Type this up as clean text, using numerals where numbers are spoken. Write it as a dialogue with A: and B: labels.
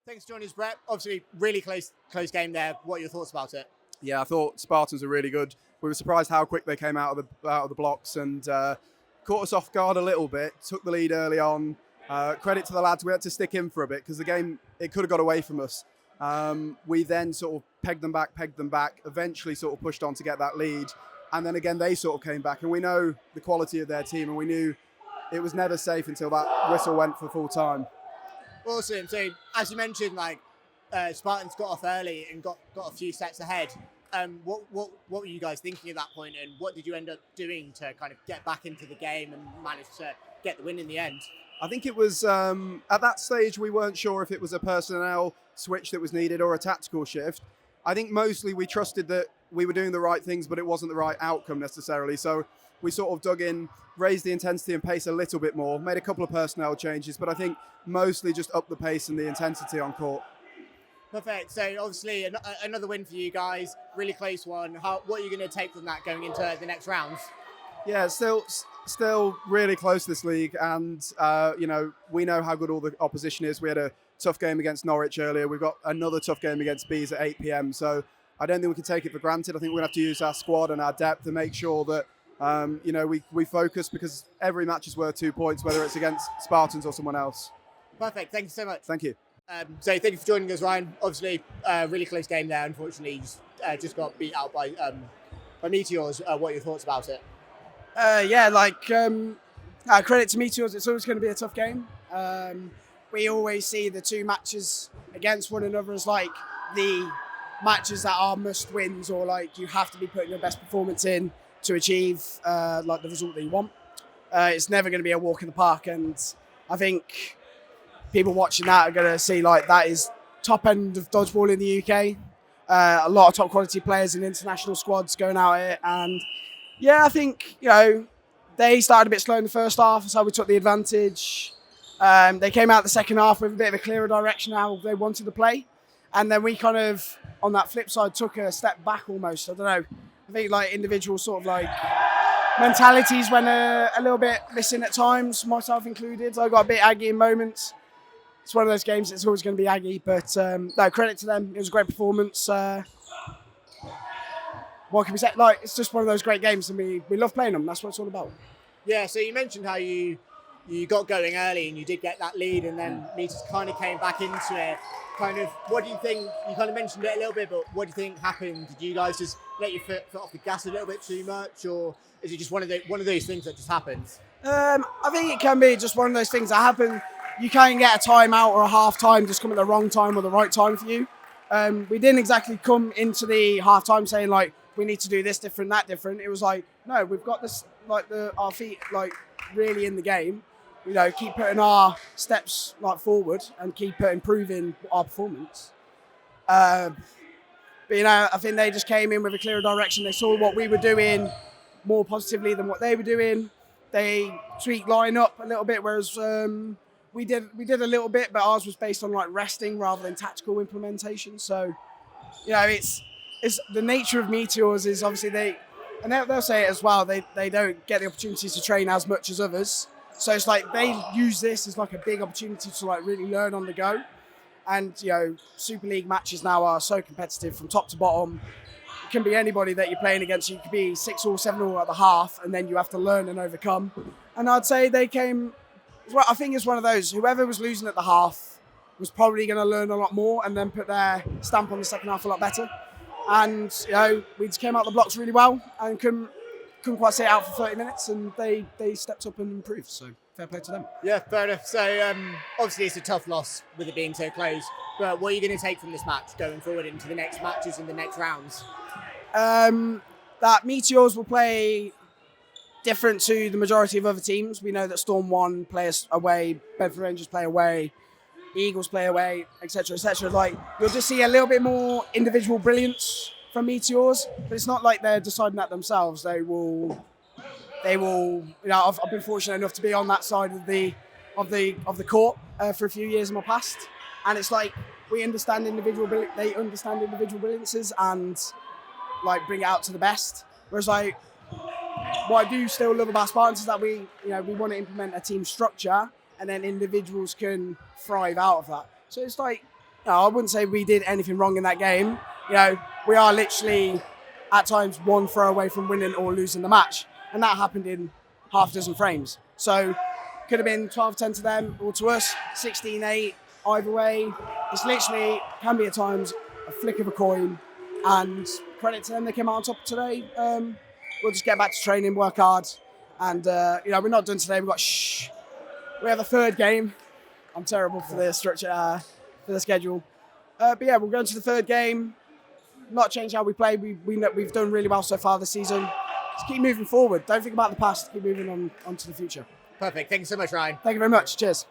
A: Thanks for joining us, Brett. Obviously, really close game there. What are your thoughts about it?
B: Yeah, I thought Spartans were really good. We were surprised how quick they came out of the blocks and caught us off guard a little bit. Took the lead early on. Credit to the lads. We had to stick in for a bit because the game, it could have got away from us. We then sort of pegged them back. Eventually, sort of pushed on to get that lead, and then again they sort of came back. And we know the quality of their team, and we knew it was never safe until that whistle went for full time.
A: Awesome. So, as you mentioned, Spartans got off early and got a few sets ahead. What were you guys thinking at that point, and what did you end up doing to kind of get back into the game and manage to get the win in the end?
B: I think it was, at that stage, we weren't sure if it was a personnel switch that was needed or a tactical shift. I think mostly we trusted that we were doing the right things, but it wasn't the right outcome necessarily. So we sort of dug in, raised the intensity and pace a little bit more, made a couple of personnel changes, but I think mostly just upped the pace and the intensity on court.
A: Perfect. So obviously another win for you guys, really close one. What are you going to take from that going into the next rounds?
B: Yeah, still really close this league, and we know how good all the opposition is. We had a tough game against Norwich earlier. We've got another tough game against Bees at 8 p.m. So I don't think we can take it for granted. I think we're going to have to use our squad and our depth to make sure that we focus, because every match is worth 2 points, whether it's against Spartans or someone else.
A: Perfect. Thank you so much.
B: Thank you.
A: So thank you for joining us, Ryan. Obviously, really close game there. Unfortunately, just got beat out by Meteors. What are your thoughts about it?
C: Credit to Meteors. It's always going to be a tough game. We always see the two matches against one another as like the matches that are must wins, or like you have to be putting your best performance in to achieve the result that you want. It's never going to be a walk in the park, and I think people watching that are going to see that is top end of dodgeball in the UK. A lot of top quality players in international squads going out here, and yeah, I think they started a bit slow in the first half, so we took the advantage. They came out the second half with a bit of a clearer direction how they wanted to play, and then we kind of, on that flip side, took a step back almost. I don't know. I think individual sort of mentalities went a little bit missing at times, myself included. I got a bit aggy in moments. It's one of those games that's always going to be aggy, but no, credit to them. It was a great performance. What can we say? It's just one of those great games, and we love playing them. That's what it's all about.
A: Yeah, so you mentioned how you got going early and you did get that lead, and then Meteors kind of came back into it. Kind of, what do you think? You kind of mentioned it a little bit, but what do you think happened? Did you guys just let your foot off the gas a little bit too much, or is it just one of those things that just happens?
C: I think it can be just one of those things that happen. You can get a timeout or a half time just come at the wrong time or the right time for you. We didn't exactly come into the half time saying we need to do this different, that different. It was no, we've got this our feet really in the game. Keep putting our steps forward and keep improving our performance. But I think they just came in with a clearer direction. They saw what we were doing more positively than what they were doing. They tweaked line up a little bit, whereas we did a little bit, but ours was based on resting rather than tactical implementation. So it's the nature of Meteors is obviously they'll say it as well. They don't get the opportunities to train as much as others. So it's they use this as a big opportunity to really learn on the go. And Super League matches now are so competitive from top to bottom. It can be anybody that you're playing against. You could be 6-all, 7-all at the half, and then you have to learn and overcome. And I'd say they came. I think it's one of those. Whoever was losing at the half was probably going to learn a lot more and then put their stamp on the second half a lot better. And we just came out the blocks really well and couldn't quite stay out for 30 minutes, and they stepped up and improved. So fair play to them.
A: Yeah, fair enough. So obviously it's a tough loss with it being so close. But what are you going to take from this match going forward into the next matches and the next rounds?
C: That Meteors will play different to the majority of other teams. We know that Storm 1 play away, Bedford Rangers play away, Eagles play away, etc., etc. You'll just see a little bit more individual brilliance from Meteors, but it's not like they're deciding that themselves. They will. I've been fortunate enough to be on that side of the court for a few years in my past, and it's we understand they understand individual brilliances and bring it out to the best. Whereas what I do still love about Spartans is that we want to implement a team structure, and then individuals can thrive out of that. So it's No, I wouldn't say we did anything wrong in that game. You know, we are literally at times one throw away from winning or losing the match. And that happened in half a dozen frames. So could have been 12-10 to them or to us, 16-8 either way. It's literally, can be at times, a flick of a coin. And credit to them, they came out on top today. We'll just get back to training, work hard. And, you know, we're not done today. We have a third game. I'm terrible for the structure, for the schedule. But yeah, we'll go into the third game. Not change how we play. We've done really well so far this season. Just keep moving forward. Don't think about the past. Keep moving on to the future.
A: Perfect. Thank you so much, Ryan.
C: Thank you very much. Cheers.